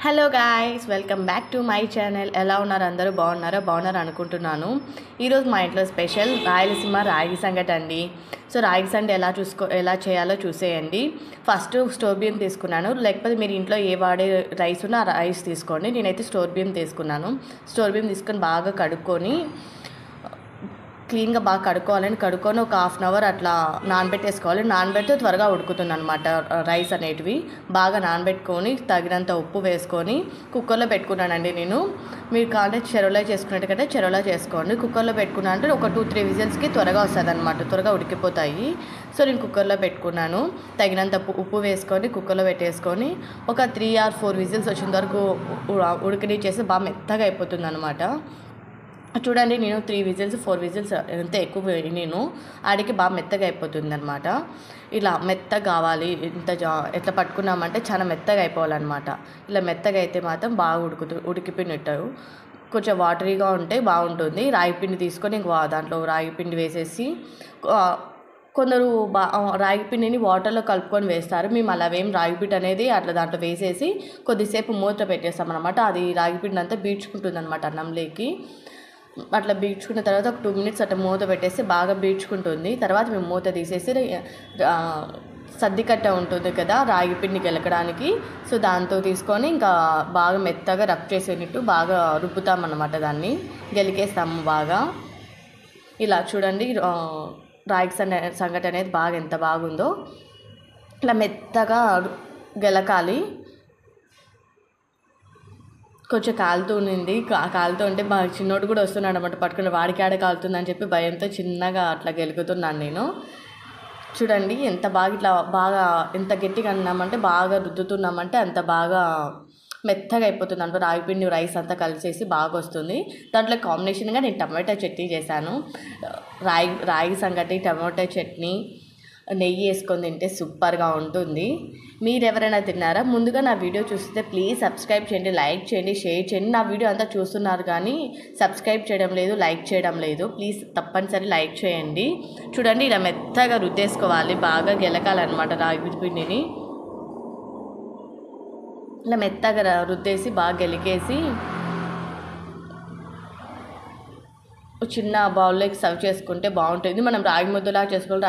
Hello guys, welcome back to my channel. ఎలా ఉన్నారు? అందరూ బాగున్నారు అనుకుంటున్నాను. ఈరోజు మా ఇంట్లో స్పెషల్ రాయలసీమ రాగి సంగటి అండి. సో రాగి సంగటి ఎలా చేయాలో చూసేయండి. ఫస్ట్ స్టోర్ బియ్యం తీసుకున్నాను, లేకపోతే మీరు ఇంట్లో ఏ వాడే రైస్ ఉన్నా ఆ రైస్ తీసుకోండి. నేనైతే స్టోర్ బియ్యం తీసుకున్నాను. స్టోర్ బియ్యం తీసుకొని బాగా కడుక్కొని క్లీన్గా బాగా కడుక్కొని ఒక హాఫ్ అన్ అవర్ అట్లా నానబెట్టేసుకోవాలి. నానబెడితే త్వరగా ఉడుకుతుంది అనమాట రైస్ అనేటివి. బాగా నానబెట్టుకొని తగినంత ఉప్పు వేసుకొని కుక్కర్లో పెట్టుకున్నానండి నేను. మీరు కావాలంటే చెరువులో చేసుకున్నట్టుకంటే చెరువులో చేసుకోండి. కుక్కర్లో పెట్టుకున్నా అంటే ఒక 2-3 విజిల్స్కి త్వరగా వస్తుంది అనమాట, త్వరగా ఉడికిపోతాయి. సో నేను కుక్కర్లో పెట్టుకున్నాను. తగినంత ఉప్పు వేసుకొని కుక్కర్లో పెట్టేసుకొని ఒక 3 or 4 విజిల్స్ వచ్చిన వరకు ఉడికినిచ్చేసి బాగా మెత్తగా అయిపోతుంది అనమాట. చూడండి, నేను 3 విజిల్స్ 4 విజిల్స్ ఎంత ఎక్కువ నేను ఆడికి బాగా మెత్తగా అయిపోతుంది అనమాట. ఇలా మెత్తగా కావాలి. ఎట్లా పట్టుకున్నామంటే చాలా మెత్తగా అయిపోవాలన్నమాట. ఇలా మెత్తగా అయితే మాత్రం బాగా ఉడికిపోయినట్టు. కొంచెం వాటరీగా ఉంటే బాగుంటుంది. రాగి పిండి తీసుకొని దాంట్లో రాగి పిండి వేసేసి, కొందరు రాగి పిండిని వాటర్లో కలుపుకొని వేస్తారు. మేము అలా రాగి పిండి అనేది అట్లా దాంట్లో వేసేసి కొద్దిసేపు మూత పెట్టేస్తాం అనమాట. అది రాగి పిండి అంతా బీడ్చుకుంటుంది అనమాట అన్నంలోకి. అట్లా బీడ్చుకున్న తర్వాత ఒక 2 minutes అట్లా మూత పెట్టేసి బాగా బీడ్చుకుంటుంది. తర్వాత మేము మూత తీసేసి సద్దికట్ట ఉంటుంది కదా రాగి పిండి గెలకడానికి, సో దాంతో తీసుకొని ఇంకా బాగా మెత్తగా రబ్ చేసేటట్టు బాగా రుబ్బుతామన్నమాట. దాన్ని గెలికేస్తాము బాగా. ఇలా చూడండి, రాగి సంగటి అనేది బాగా ఎంత బాగుందో. ఇలా మెత్తగా గెలకాలి. కొంచెం కాలుతూ ఉంటే మా చిన్నోడు కూడా వస్తున్నాడు అనమాట పట్టుకుని. వాడికి ఆడ కాలుతుందని చెప్పి భయంతో చిన్నగా అట్లా గెలుకుతున్నాను నేను. చూడండి ఎంత ఎంత గట్టిగా అన్నామంటే బాగా రుద్దుతున్నామంటే అంత బాగా మెత్తగా అయిపోతుంది అనమాట. రాగిపిండి రైస్ అంతా కలిసేసి బాగా వస్తుంది. దాంట్లో కాంబినేషన్గా నేను టమాటా చట్నీ చేశాను. రాగి సంగటి టమాటా చట్నీ నెయ్యి వేసుకొని తింటే సూపర్గా ఉంటుంది. మీరు ఎవరైనా తిన్నారా? ముందుగా నా వీడియో చూస్తే ప్లీజ్ సబ్స్క్రైబ్ చేయండి, లైక్ చేయండి, షేర్ చేయండి. నా వీడియో అంతా చూస్తున్నారు కానీ సబ్స్క్రైబ్ చేయడం లేదు, లైక్ చేయడం లేదు. ప్లీజ్ తప్పనిసరి లైక్ చేయండి. చూడండి, ఇలా మెత్తగా రుద్దేసుకోవాలి, బాగా గెలకాలన్నమాట రాగి పిండిని. ఇలా మెత్తగా రుద్దేసి బాగా గెలికేసి చిన్న బౌల్లోకి సర్వ్ చేసుకుంటే బాగుంటుంది. మనం రాగి ముద్దలాగా చేసుకోవాలి,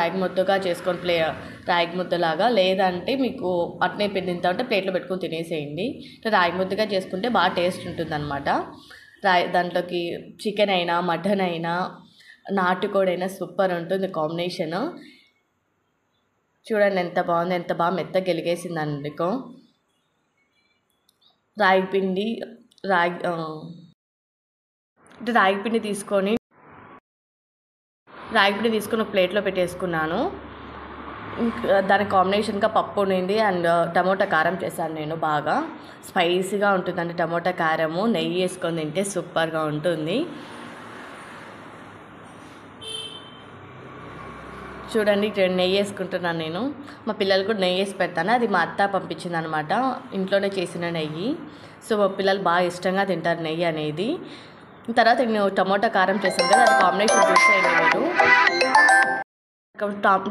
రాగి ముద్దలాగా. లేదంటే మీకు అట్నే పిండి ఉంటే ప్లేట్లో పెట్టుకొని తినేసేయండి. రాగి ముద్దగా చేసుకుంటే బాగా టేస్ట్ ఉంటుంది అనమాట. దాంట్లోకి చికెన్ అయినా మటన్ అయినా నాటుకోడి అయినా సూపర్ ఉంటుంది కాంబినేషన్. చూడండి ఎంత బాగా మెత్తగా గెలిగేసింది అందుకో. రాగి పిండి తీసుకొని ఒక ప్లేట్లో పెట్టేసుకున్నాను. దానికి కాంబినేషన్గా పప్పు ఉండింది అండ్ టమోటా కారం చేశాను నేను. బాగా స్పైసీగా ఉంటుందండి టమోటా కారము. నెయ్యి వేసుకొని తింటే సూపర్గా ఉంటుంది. చూడండి, నెయ్యి వేసుకుంటున్నాను నేను. మా పిల్లలు కూడా నెయ్యి వేసి పెడతాను. అది మా అత్త పంపించింది అనమాట, ఇంట్లోనే చేసిన నెయ్యి. సో మా పిల్లలు బాగా ఇష్టంగా తింటారు నెయ్యి అనేది. తర్వాత నేను టమోటా కారం చేశాను కదా, అది కాంబినేషన్ చూసేయండి మీరు.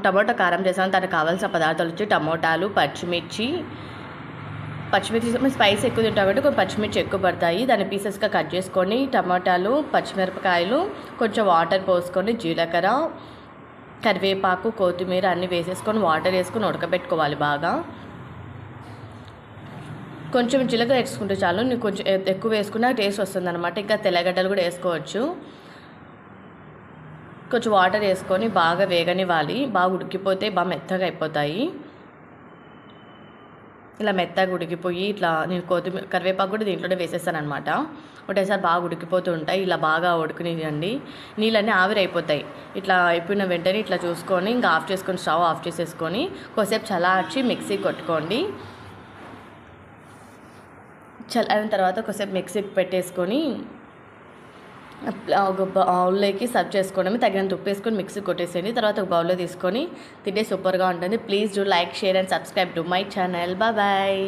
టమోటా కారం చేశాను. దానికి కావాల్సిన పదార్థాలు వచ్చి టమోటాలు, పచ్చిమిర్చి స్పైస్ ఎక్కువ తింటాం కాబట్టి కొన్ని పచ్చిమిర్చి ఎక్కువ పడతాయి. దాన్ని పీసెస్గా కట్ చేసుకొని టమోటాలు, పచ్చిమిరపకాయలు, కొంచెం వాటర్ పోసుకొని జీలకర్ర, కరివేపాకు, కొత్తిమీర అన్నీ వేసేసుకొని వాటర్ వేసుకొని ఉడకబెట్టుకోవాలి బాగా. కొంచెం జీలకర్ర వేసుకుంటే చాలు. నీకు కొంచెం ఎక్కువ వేసుకున్నా టేస్ట్ వస్తుంది అనమాట. ఇంకా తెల్లగడ్డలు కూడా వేసుకోవచ్చు. కొంచెం వాటర్ వేసుకొని బాగా వేగనివ్వాలి. బాగా ఉడికిపోతే బాగా మెత్తగా అయిపోతాయి. ఇలా మెత్తగా ఉడికిపోయి ఇట్లా నేను కరివేపాకు కూడా దీంట్లోనే వేసేస్తాను అనమాట. ఒకటేసారి బాగా ఉడికిపోతూ ఉంటాయి. ఇలా బాగా ఉడికినివ్వండి. నీళ్ళన్నీ ఆవిరైపోతాయి. ఇట్లా అయిపోయిన వెంటనే ఇట్లా చూసుకొని ఇంకా స్టవ్ ఆఫ్ చేసేసుకొని కొద్దిసేపు చల్లార్చి మిక్సీ కొట్టుకోండి. చల్లారిన తర్వాత కొద్దిసేపు మిక్సీకి పెట్టేసుకొని ఒక బౌల్లోకి సర్వ్ చేసుకోవడమే. తగినంత ఉప్పు వేసుకొని మిక్సీ కొట్టేసేయండి. తర్వాత ఒక బౌల్లో తీసుకొని తింటే సూపర్గా ఉంటుంది. Please do like, share and subscribe to my channel. Bye.